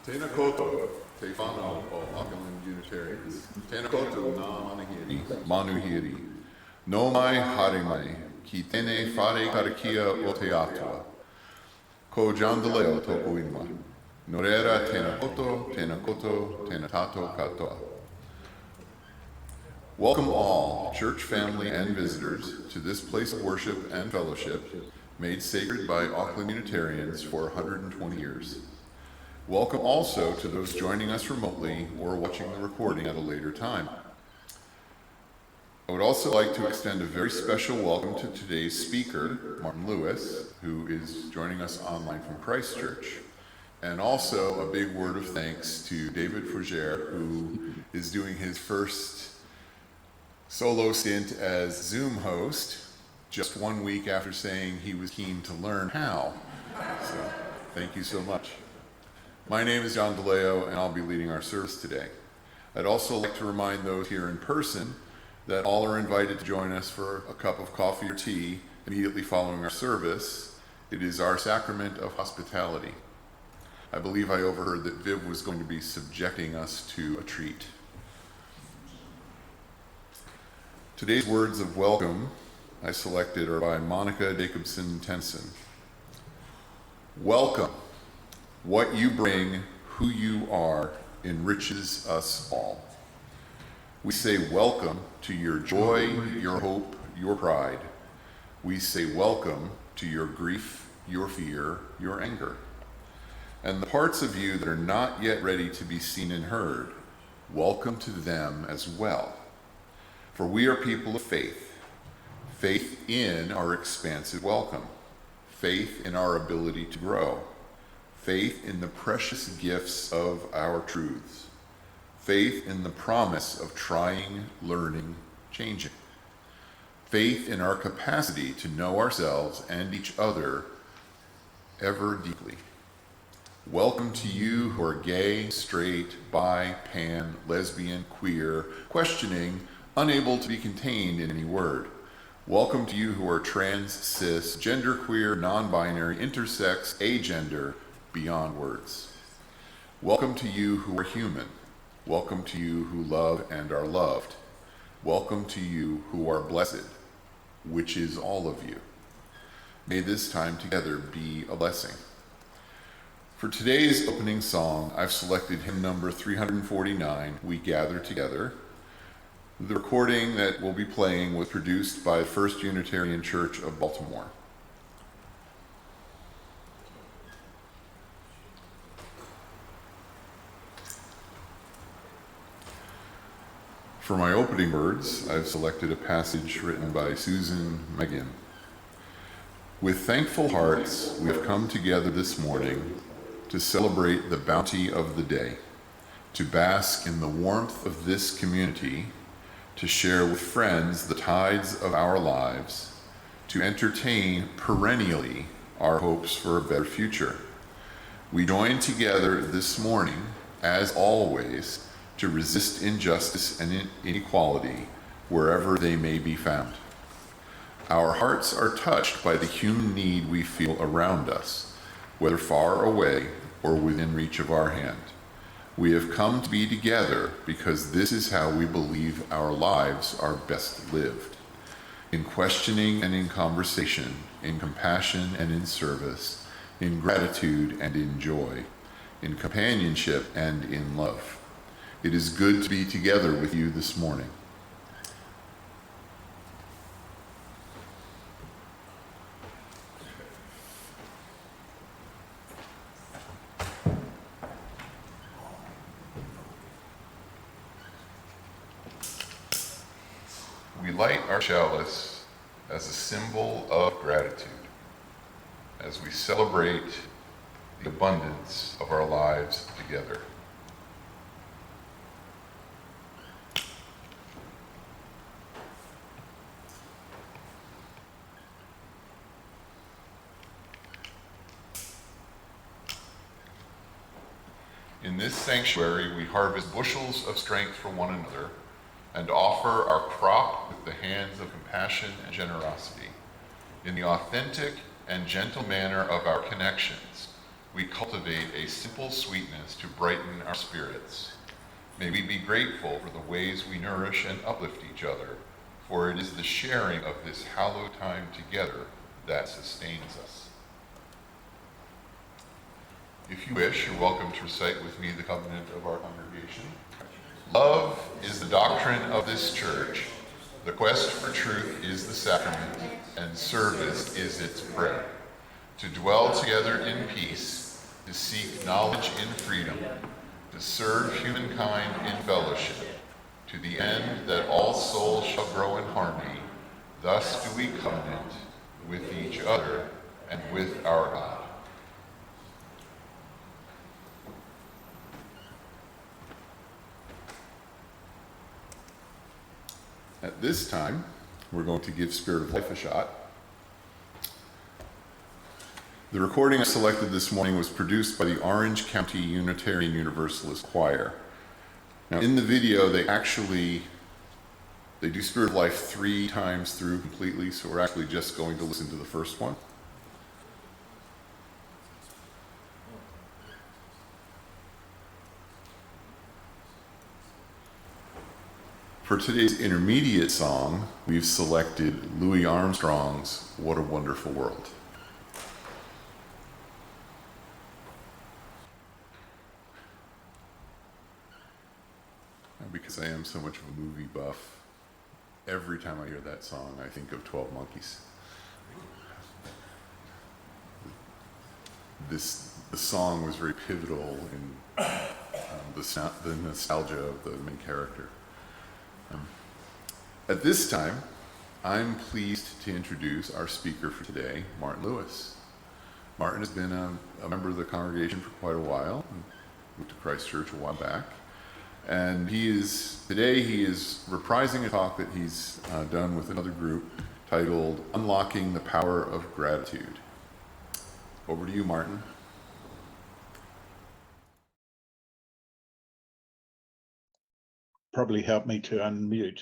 Tēnā koutou, te whanau o Auckland Unitarians. Tēnā koutou nā manuhiri. No mai haere mai, ki tēnei whare karakia o te atua. Ko DiLeo tōku ingoa. No reira tēnā koutou, tēnā tātou katoa. Welcome all, church family and visitors, to this place of worship and fellowship made sacred by Auckland Unitarians for 120 years. Welcome also to those joining us remotely or watching the recording at a later time. I would also like to extend a very special welcome to today's speaker, Martin Lewis, who is joining us online from Christchurch. And also a big word of thanks to David Fougere, who is doing his first solo stint as Zoom host, just 1 week after saying he was keen to learn how. So thank you so much. My name is DiLeo, and I'll be leading our service today. I'd also like to remind those here in person that all are invited to join us for a cup of coffee or tea immediately following our service. It is our sacrament of hospitality. I believe I overheard that Viv was going to be subjecting us to a treat. Today's words of welcome I selected are by Monica Jacobson Tenson. Welcome. What you bring, who you are, enriches us all. We say welcome to your joy, your hope, your pride. We say welcome to your grief, your fear, your anger. And the parts of you that are not yet ready to be seen and heard, welcome to them as well. For we are people of faith, faith in our expansive welcome, faith in our ability to grow, faith in the precious gifts of our truths, faith in the promise of trying, learning, changing, faith in our capacity to know ourselves and each other ever deeply. Welcome to you who are gay, straight, bi, pan, lesbian, queer, questioning, unable to be contained in any word. Welcome to you who are trans, cis, genderqueer, non-binary, intersex, agender, beyond words. Welcome to you who are human. Welcome to you who love and are loved. Welcome to you who are blessed, which is all of you. May this time together be a blessing. For today's opening song, I've selected hymn number 349, We Gather Together. The recording that we'll be playing was produced by the First Unitarian Church of Baltimore. For my opening words, I've selected a passage written by Susan Megan. With thankful hearts, we have come together this morning to celebrate the bounty of the day, to bask in the warmth of this community, to share with friends the tides of our lives, to entertain perennially our hopes for a better future. We join together this morning, as always, to resist injustice and inequality wherever they may be found. Our hearts are touched by the human need we feel around us, whether far away or within reach of our hand. We have come to be together because this is how we believe our lives are best lived. In questioning and in conversation, in compassion and in service, in gratitude and in joy, in companionship and in love. It is good to be together with you this morning. We light our chalice as a symbol of gratitude as we celebrate the abundance of our lives together. In this sanctuary, we harvest bushels of strength for one another and offer our crop with the hands of compassion and generosity. In the authentic and gentle manner of our connections, we cultivate a simple sweetness to brighten our spirits. May we be grateful for the ways we nourish and uplift each other, for it is the sharing of this hallowed time together that sustains us. If you wish, you're welcome to recite with me the covenant of our congregation. Love is the doctrine of this church. The quest for truth is the sacrament, and service is its prayer. To dwell together in peace, to seek knowledge in freedom, to serve humankind in fellowship, to the end that all souls shall grow in harmony. Thus do we covenant with each other and with our God. At this time, we're going to give Spirit of Life a shot. The recording I selected this morning was produced by the Orange County Unitarian Universalist Choir. Now, in the video, they do Spirit of Life 3 times through completely, so we're actually just going to listen to the first one. For today's intermediate song, we've selected Louis Armstrong's What a Wonderful World. And because I am so much of a movie buff, every time I hear that song, I think of 12 Monkeys. The song was very pivotal in the nostalgia of the main character. At this time, I'm pleased to introduce our speaker for today, Martin Lewis. Martin has been a member of the congregation for quite a while, moved to Christ Church a while back, and today he is reprising a talk that he's done with another group titled Unlocking the Power of Gratitude. Over to you, Martin. Probably help me to unmute.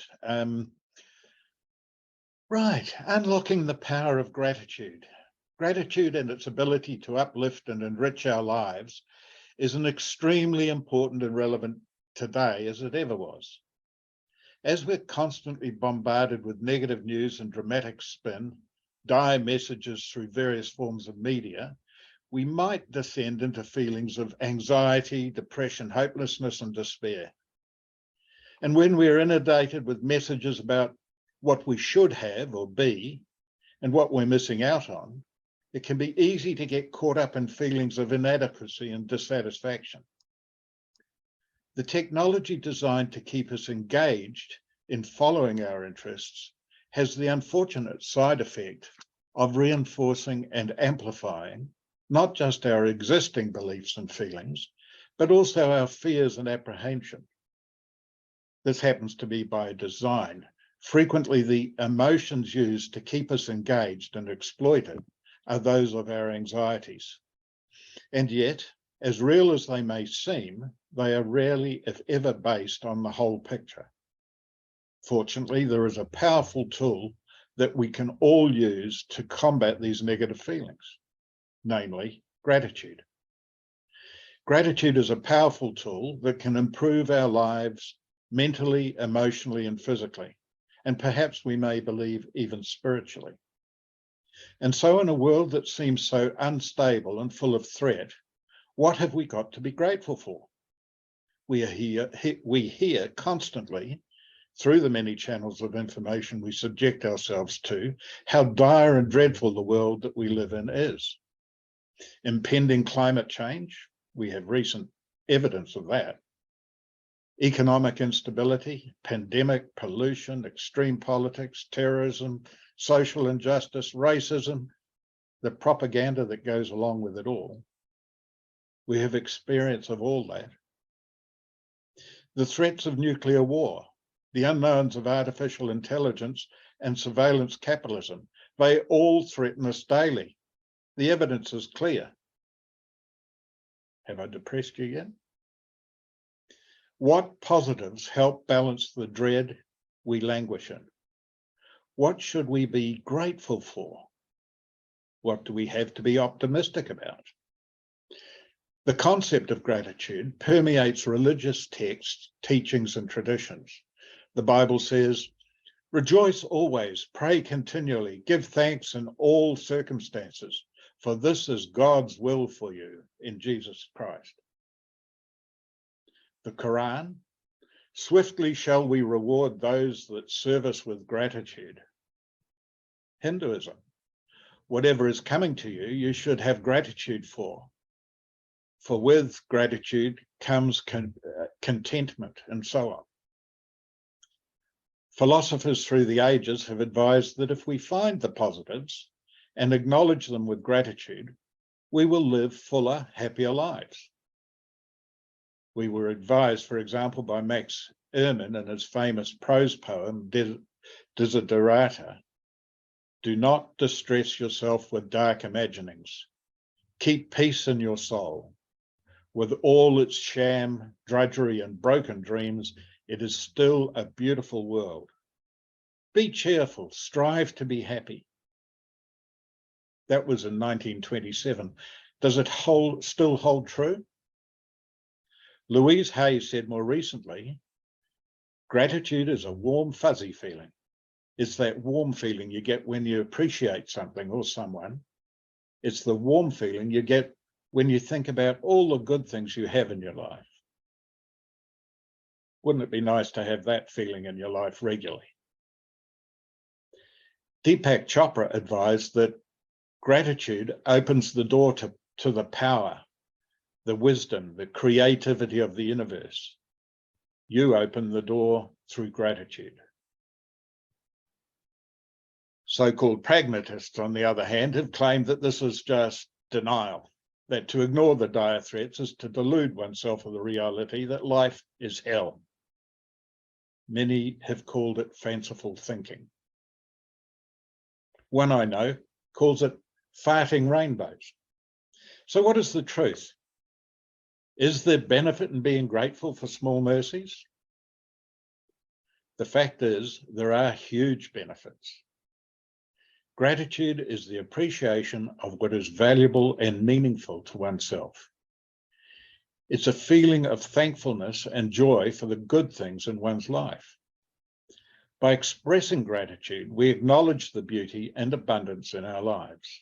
Right, unlocking the power of gratitude. Gratitude and its ability to uplift and enrich our lives is an extremely important and relevant today as it ever was. As we're constantly bombarded with negative news and dramatic spin, dire messages through various forms of media, we might descend into feelings of anxiety, depression, hopelessness, and despair. And when we're inundated with messages about what we should have or be and what we're missing out on, it can be easy to get caught up in feelings of inadequacy and dissatisfaction. The technology designed to keep us engaged in following our interests has the unfortunate side effect of reinforcing and amplifying not just our existing beliefs and feelings, but also our fears and apprehension. This happens to be by design. Frequently, the emotions used to keep us engaged and exploited are those of our anxieties. And yet, as real as they may seem, they are rarely, if ever, based on the whole picture. Fortunately, there is a powerful tool that we can all use to combat these negative feelings, namely gratitude. Gratitude is a powerful tool that can improve our lives mentally, emotionally, and physically, and perhaps we may believe even spiritually. And so in a world that seems so unstable and full of threat, what have we got to be grateful for? We hear constantly, through the many channels of information we subject ourselves to, how dire and dreadful the world that we live in is. Impending climate change, we have recent evidence of that. Economic instability, pandemic, pollution, extreme politics, terrorism, social injustice, racism, the propaganda that goes along with it all. We have experience of all that. The threats of nuclear war, the unknowns of artificial intelligence and surveillance capitalism, they all threaten us daily. The evidence is clear. Have I depressed you yet? What positives help balance the dread we languish in? What should we be grateful for? What do we have to be optimistic about? The concept of gratitude permeates religious texts, teachings, and traditions. The Bible says, "Rejoice always, pray continually, give thanks in all circumstances, for this is God's will for you in Jesus Christ." The Quran, "Swiftly shall we reward those that serve us with gratitude." Hinduism, "Whatever is coming to you, you should have gratitude for with gratitude comes contentment," and so on. Philosophers through the ages have advised that if we find the positives and acknowledge them with gratitude, we will live fuller, happier lives. We were advised, for example, by Max Ehrmann in his famous prose poem, Desiderata, "Do not distress yourself with dark imaginings. Keep peace in your soul. With all its sham, drudgery, and broken dreams, it is still a beautiful world. Be cheerful, strive to be happy." That was in 1927. Does it still hold true? Louise Hay said more recently, "Gratitude is a warm, fuzzy feeling. It's that warm feeling you get when you appreciate something or someone. It's the warm feeling you get when you think about all the good things you have in your life." Wouldn't it be nice to have that feeling in your life regularly? Deepak Chopra advised that gratitude opens the door to the power, the wisdom, the creativity of the universe. You open the door through gratitude. So-called pragmatists, on the other hand, have claimed that this is just denial, that to ignore the dire threats is to delude oneself of the reality that life is hell. Many have called it fanciful thinking. One I know calls it farting rainbows. So what is the truth? Is there benefit in being grateful for small mercies? The fact is, there are huge benefits. Gratitude is the appreciation of what is valuable and meaningful to oneself. It's a feeling of thankfulness and joy for the good things in one's life. By expressing gratitude, we acknowledge the beauty and abundance in our lives.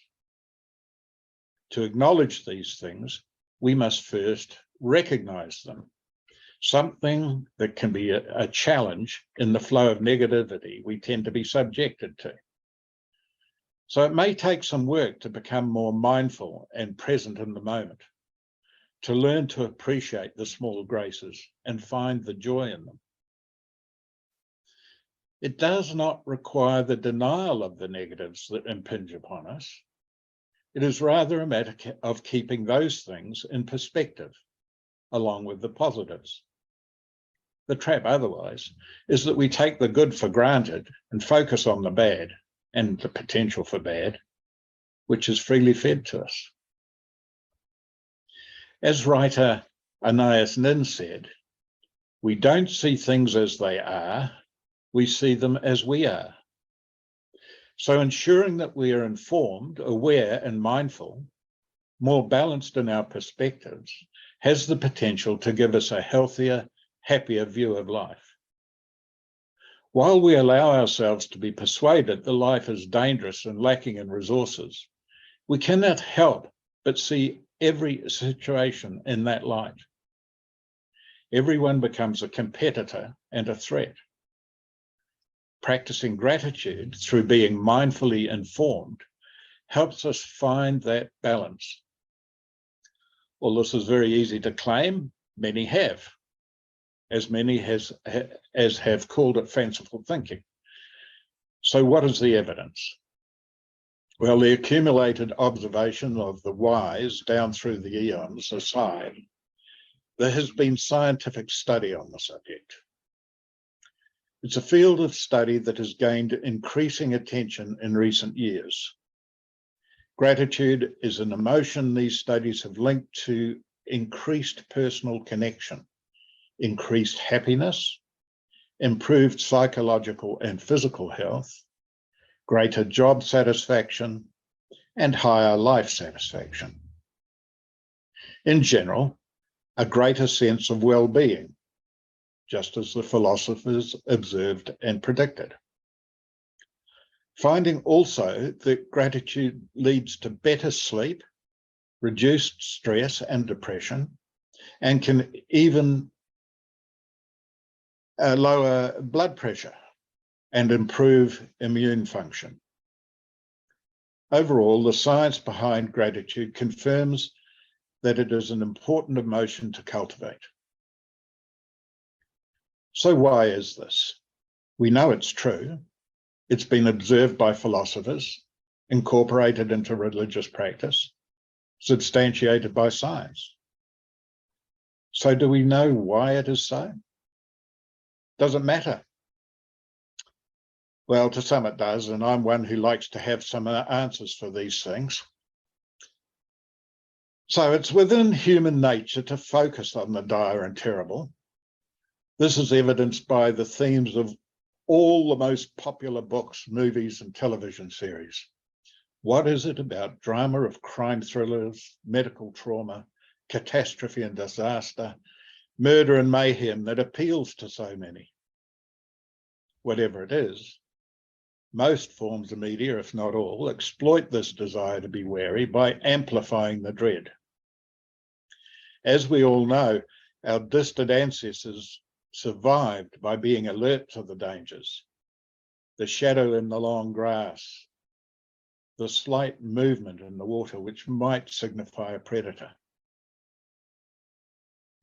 To acknowledge these things, we must first recognize them, something that can be a challenge in the flow of negativity we tend to be subjected to. So it may take some work to become more mindful and present in the moment, to learn to appreciate the small graces and find the joy in them. It does not require the denial of the negatives that impinge upon us. It is rather a matter of keeping those things in perspective, along with the positives. The trap otherwise is that we take the good for granted and focus on the bad and the potential for bad, which is freely fed to us. As writer Anais Nin said, "We don't see things as they are, we see them as we are." So ensuring that we are informed, aware, and mindful, more balanced in our perspectives, has the potential to give us a healthier, happier view of life. While we allow ourselves to be persuaded that life is dangerous and lacking in resources, we cannot help but see every situation in that light. Everyone becomes a competitor and a threat. Practicing gratitude through being mindfully informed helps us find that balance. Well, this is very easy to claim. Many have, as many as have called it fanciful thinking. So what is the evidence? Well, the accumulated observation of the wise down through the eons aside, there has been scientific study on the subject. It's a field of study that has gained increasing attention in recent years. Gratitude is an emotion these studies have linked to increased personal connection, increased happiness, improved psychological and physical health, greater job satisfaction, and higher life satisfaction. In general, a greater sense of well-being, just as the philosophers observed and predicted. Finding also that gratitude leads to better sleep, reduced stress and depression, and can even lower blood pressure and improve immune function. Overall, the science behind gratitude confirms that it is an important emotion to cultivate. So why is this? We know it's true. It's been observed by philosophers, incorporated into religious practice, substantiated by science. So do we know why it is so? Does it matter? Well, to some it does, and I'm one who likes to have some answers for these things. So it's within human nature to focus on the dire and terrible. This is evidenced by the themes of all the most popular books, movies, and television series. What is it about drama of crime thrillers, medical trauma, catastrophe and disaster, murder and mayhem that appeals to so many? Whatever it is, most forms of media, if not all, exploit this desire to be wary by amplifying the dread. As we all know, our distant ancestors survived by being alert to the dangers, the shadow in the long grass, the slight movement in the water which might signify a predator.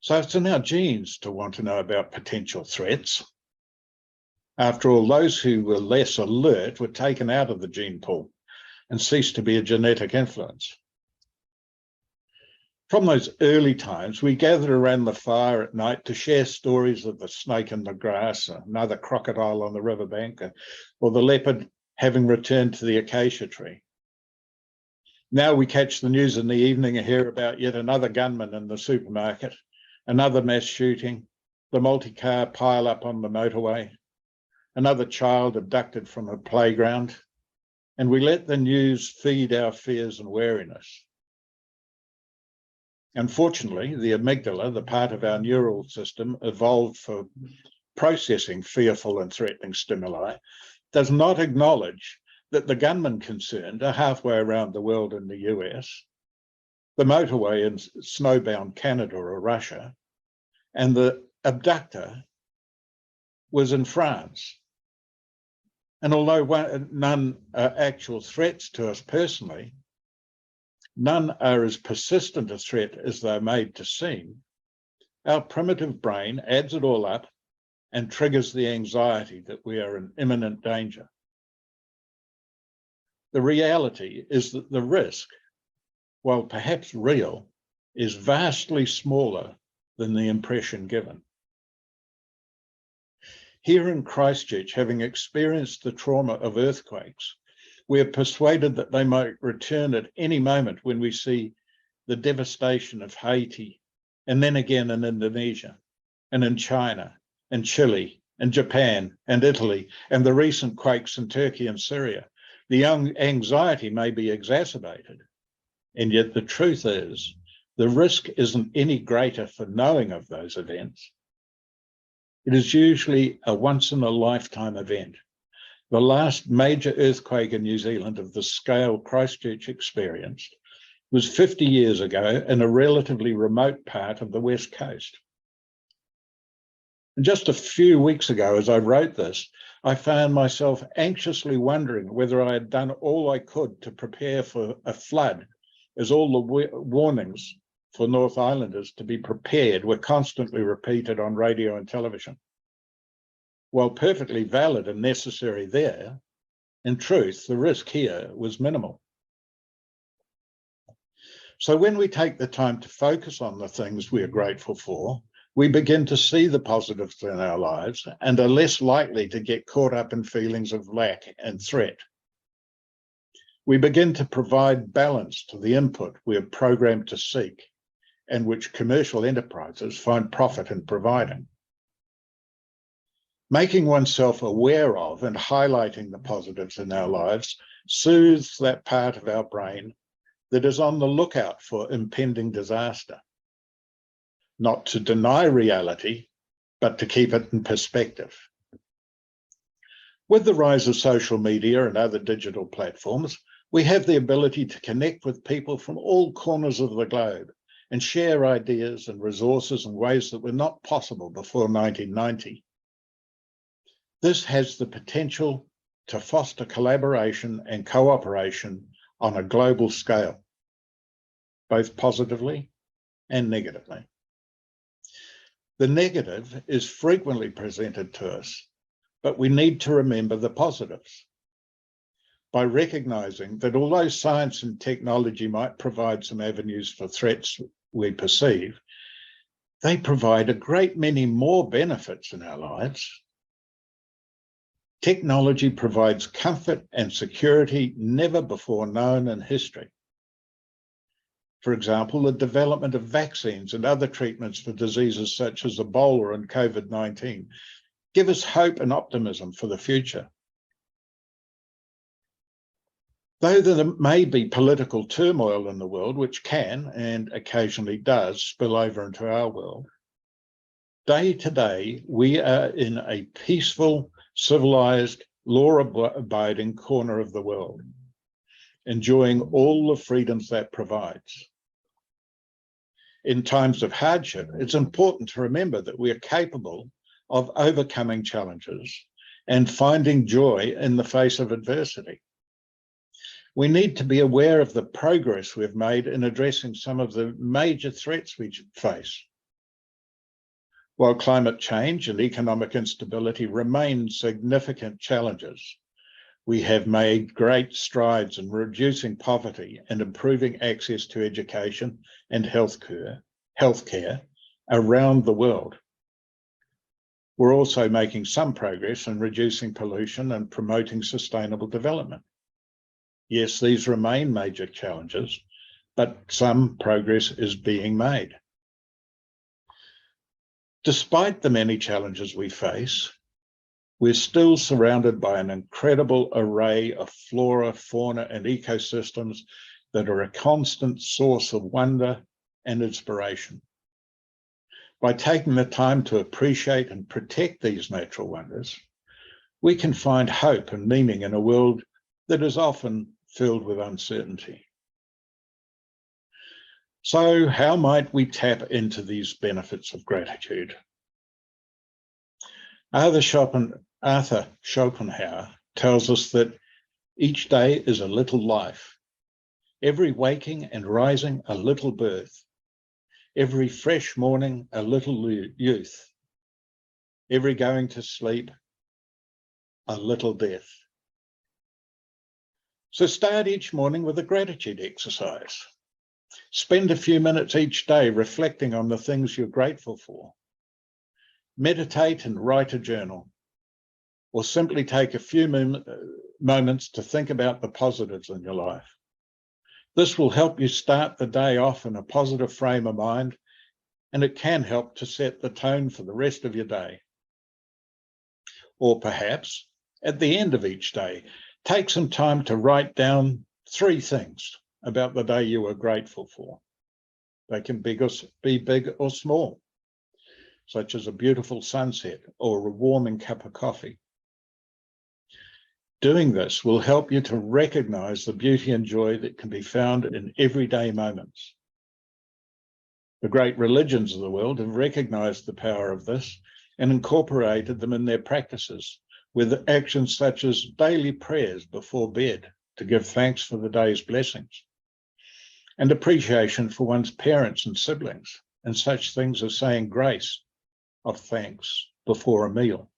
So it's in our genes to want to know about potential threats. After all, those who were less alert were taken out of the gene pool and ceased to be a genetic influence. From those early times, we gathered around the fire at night to share stories of the snake in the grass, another crocodile on the riverbank, or the leopard having returned to the acacia tree. Now we catch the news in the evening and hear about yet another gunman in the supermarket, another mass shooting, the multi-car pile-up on the motorway, another child abducted from a playground, and we let the news feed our fears and wariness. Unfortunately, the amygdala, the part of our neural system evolved for processing fearful and threatening stimuli, does not acknowledge that the gunmen concerned are halfway around the world in the US, the motorway in snowbound Canada or Russia, and the abductor was in France. And although none are actual threats to us personally, none are as persistent a threat as they're made to seem, our primitive brain adds it all up and triggers the anxiety that we are in imminent danger. The reality is that the risk, while perhaps real, is vastly smaller than the impression given. Here in Christchurch, having experienced the trauma of earthquakes, we are persuaded that they might return at any moment when we see the devastation of Haiti, and then again in Indonesia, and in China, and Chile, and Japan, and Italy, and the recent quakes in Turkey and Syria. The anxiety may be exacerbated, and yet the truth is, the risk isn't any greater for knowing of those events. It is usually a once-in-a-lifetime event. The last major earthquake in New Zealand of the scale Christchurch experienced was 50 years ago in a relatively remote part of the West Coast. And just a few weeks ago, as I wrote this, I found myself anxiously wondering whether I had done all I could to prepare for a flood, as all the warnings for North Islanders to be prepared were constantly repeated on radio and television. While perfectly valid and necessary there, in truth, the risk here was minimal. So when we take the time to focus on the things we are grateful for, we begin to see the positives in our lives and are less likely to get caught up in feelings of lack and threat. We begin to provide balance to the input we are programmed to seek and which commercial enterprises find profit in providing. Making oneself aware of and highlighting the positives in our lives soothes that part of our brain that is on the lookout for impending disaster. not to deny reality, but to keep it in perspective. With the rise of social media and other digital platforms, we have the ability to connect with people from all corners of the globe and share ideas and resources in ways that were not possible before 1990. This has the potential to foster collaboration and cooperation on a global scale, both positively and negatively. The negative is frequently presented to us, but we need to remember the positives. By recognizing that although science and technology might provide some avenues for threats we perceive, they provide a great many more benefits in our lives. Technology provides comfort and security never before known in history. For example, the development of vaccines and other treatments for diseases such as Ebola and COVID-19 give us hope and optimism for the future. Though there may be political turmoil in the world, which can and occasionally does spill over into our world, day to day, we are in a peaceful, civilized, law-abiding corner of the world, enjoying all the freedoms that provides. In times of hardship, it's important to remember that we are capable of overcoming challenges and finding joy in the face of adversity. We need to be aware of the progress we've made in addressing some of the major threats we face. While climate change and economic instability remain significant challenges, we have made great strides in reducing poverty and improving access to education and healthcare around the world. We're also making some progress in reducing pollution and promoting sustainable development. Yes, these remain major challenges, but some progress is being made. Despite the many challenges we face, we're still surrounded by an incredible array of flora, fauna, and ecosystems that are a constant source of wonder and inspiration. By taking the time to appreciate and protect these natural wonders, we can find hope and meaning in a world that is often filled with uncertainty. So how might we tap into these benefits of gratitude? Arthur Schopenhauer tells us that each day is a little life, every waking and rising a little birth, every fresh morning a little youth, every going to sleep a little death. So start each morning with a gratitude exercise. Spend a few minutes each day reflecting on the things you're grateful for. Meditate and write a journal, or simply take a few moments to think about the positives in your life. This will help you start the day off in a positive frame of mind, and it can help to set the tone for the rest of your day. Or perhaps at the end of each day, take some time to write down 3 things about the day you are grateful for. They can be big or small, such as a beautiful sunset or a warming cup of coffee. Doing this will help you to recognize the beauty and joy that can be found in everyday moments. The great religions of the world have recognized the power of this and incorporated them in their practices, with actions such as daily prayers before bed to give thanks for the day's blessings, and appreciation for one's parents and siblings, and such things as saying grace of thanks before a meal.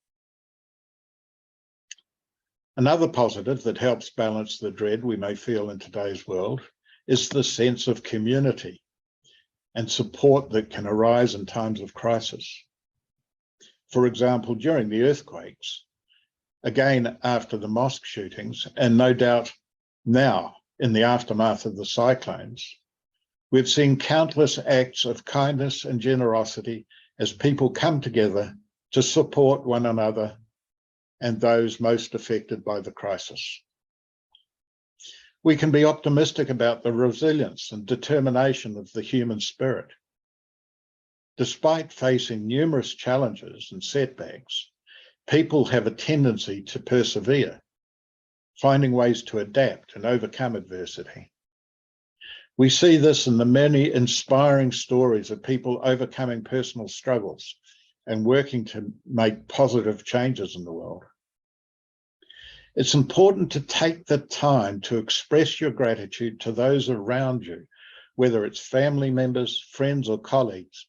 Another positive that helps balance the dread we may feel in today's world is the sense of community and support that can arise in times of crisis. For example, during the earthquakes, again after the mosque shootings, and no doubt now in the aftermath of the cyclones, we've seen countless acts of kindness and generosity as people come together to support one another and those most affected by the crisis. We can be optimistic about the resilience and determination of the human spirit. Despite facing numerous challenges and setbacks, people have a tendency to persevere, finding ways to adapt and overcome adversity. We see this in the many inspiring stories of people overcoming personal struggles and working to make positive changes in the world. It's important to take the time to express your gratitude to those around you, whether it's family members, friends, or colleagues,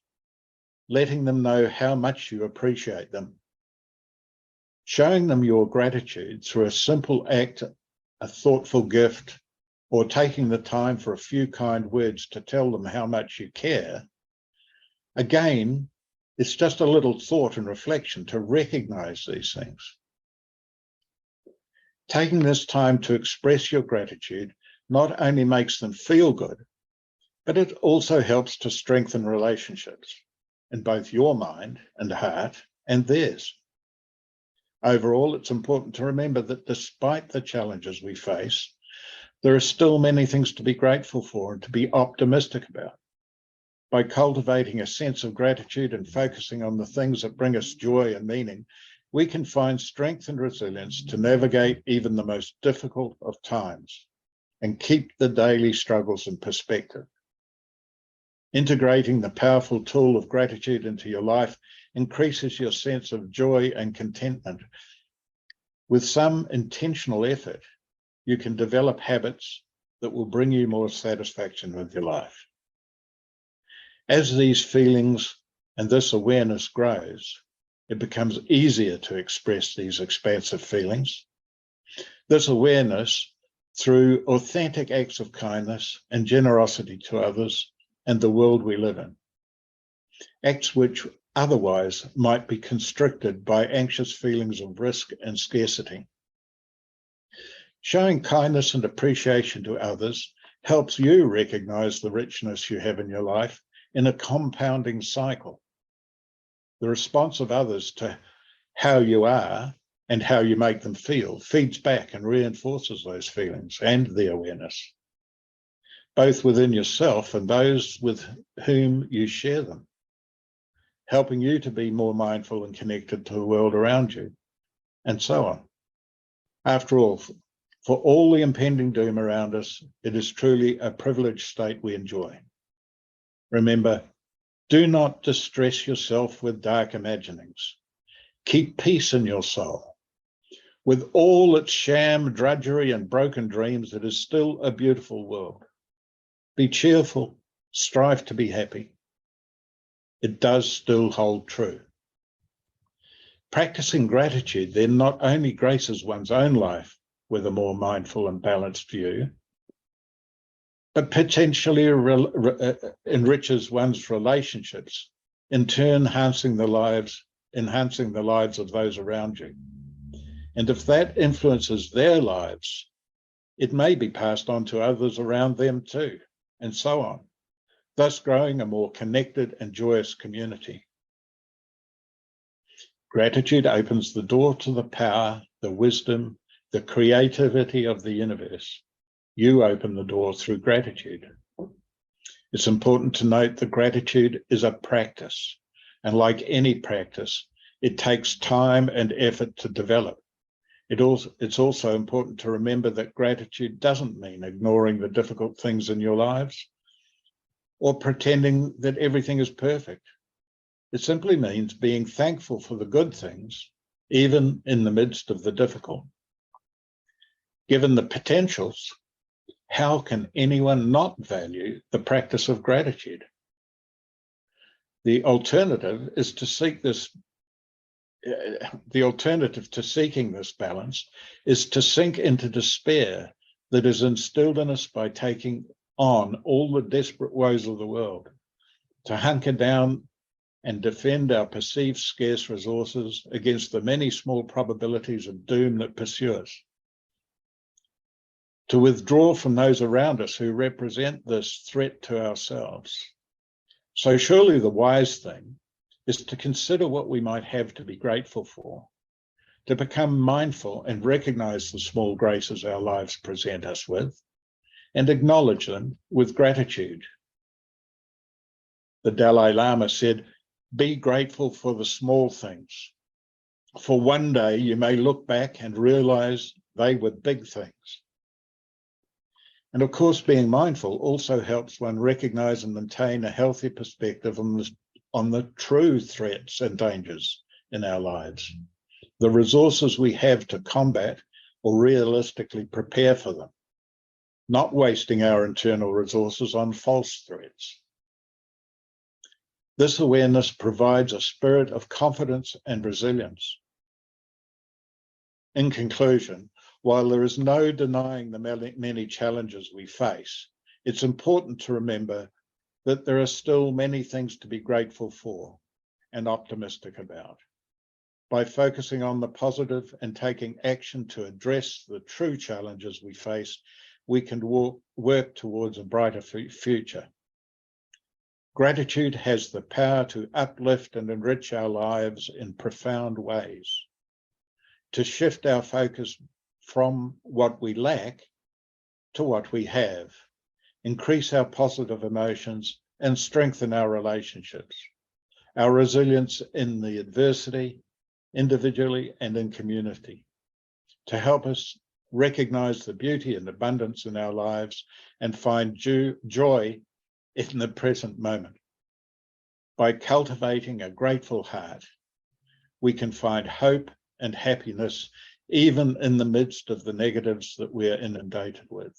letting them know how much you appreciate them. Showing them your gratitude through a simple act, a thoughtful gift, or taking the time for a few kind words to tell them how much you care. Again, it's just a little thought and reflection to recognize these things. Taking this time to express your gratitude not only makes them feel good, but it also helps to strengthen relationships in both your mind and heart and theirs. Overall, it's important to remember that despite the challenges we face, there are still many things to be grateful for and to be optimistic about. By cultivating a sense of gratitude and focusing on the things that bring us joy and meaning, we can find strength and resilience to navigate even the most difficult of times and keep the daily struggles in perspective. Integrating the powerful tool of gratitude into your life increases your sense of joy and contentment. With some intentional effort, you can develop habits that will bring you more satisfaction with your life. As these feelings and this awareness grows, it becomes easier to express these expansive feelings. This awareness through authentic acts of kindness and generosity to others and the world we live in. Acts which otherwise might be constricted by anxious feelings of risk and scarcity. Showing kindness and appreciation to others helps you recognize the richness you have in your life in a compounding cycle. The response of others to how you are and how you make them feel feeds back and reinforces those feelings and the awareness, both within yourself and those with whom you share them, helping you to be more mindful and connected to the world around you, and so on. After all, for all the impending doom around us, it is truly a privileged state we enjoy. Remember, do not distress yourself with dark imaginings. Keep peace in your soul. With all its sham, drudgery, and broken dreams, it is still a beautiful world. Be cheerful, strive to be happy. It does still hold true. Practicing gratitude then not only graces one's own life with a more mindful and balanced view, but potentially enriches one's relationships, in turn enhancing the lives of those around you. And if that influences their lives, it may be passed on to others around them too, and so on, thus growing a more connected and joyous community. Gratitude opens the door to the power, the wisdom, the creativity of the universe. You open the door through gratitude. It's important to note that gratitude is a practice, and like any practice, it takes time and effort to develop. It's also important to remember that gratitude doesn't mean ignoring the difficult things in your lives or pretending that everything is perfect. It simply means being thankful for the good things, even in the midst of the difficult. Given the potentials, how can anyone not value the practice of gratitude? The alternative to seeking this balance is to sink into despair that is instilled in us by taking on all the desperate woes of the world, to hunker down and defend our perceived scarce resources against the many small probabilities of doom that pursue us, to withdraw from those around us who represent this threat to ourselves. So surely the wise thing is to consider what we might have to be grateful for, to become mindful and recognize the small graces our lives present us with, and acknowledge them with gratitude. The Dalai Lama said, Be grateful for the small things. For one day, you may look back and realize they were big things. And of course, being mindful also helps one recognize and maintain a healthy perspective on the true threats and dangers in our lives, the resources we have to combat or realistically prepare for them, not wasting our internal resources on false threats. This awareness provides a spirit of confidence and resilience. In conclusion, while there is no denying the many challenges we face, it's important to remember that there are still many things to be grateful for and optimistic about. By focusing on the positive and taking action to address the true challenges we face, we can work towards a brighter future. Gratitude has the power to uplift and enrich our lives in profound ways, to shift our focus from what we lack to what we have, increase our positive emotions, and strengthen our relationships, our resilience in the adversity, individually and in community, to help us recognize the beauty and abundance in our lives and find joy in the present moment. By cultivating a grateful heart, we can find hope and happiness even in the midst of the negatives that we're inundated with.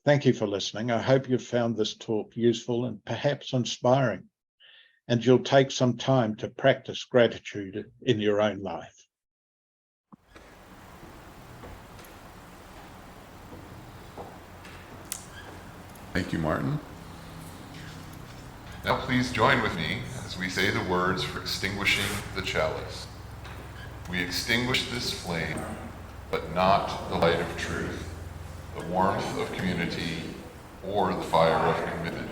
Thank you for listening. I hope you've found this talk useful and perhaps inspiring, and you'll take some time to practice gratitude in your own life. Thank you, Martin. Now please join with me as we say the words for extinguishing the chalice. We extinguish this flame, but not the light of truth, the warmth of community, or the fire of commitment.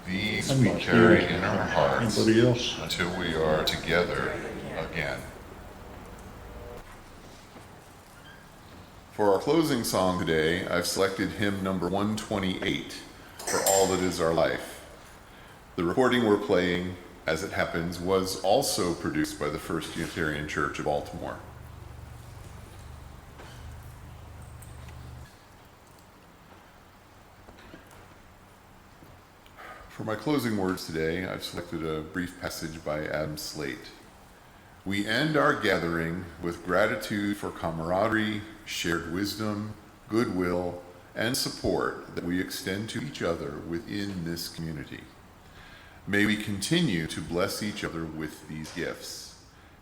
These we carry in our hearts until we are together again. For our closing song today, I've selected hymn number 128, For All That Is Our Life. The recording we're playing, as it happens, was also produced by the First Unitarian Church of Baltimore. For my closing words today, I've selected a brief passage by Adam Slate. We end our gathering with gratitude for camaraderie, shared wisdom, goodwill, and support that we extend to each other within this community. May we continue to bless each other with these gifts,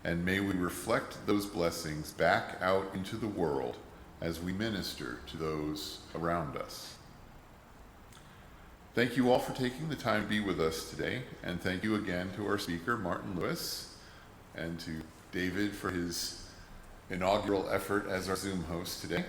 and may we reflect those blessings back out into the world as we minister to those around us. Thank you all for taking the time to be with us today, and thank you again to our speaker, Martin Lewis, and to David for his inaugural effort as our Zoom host today.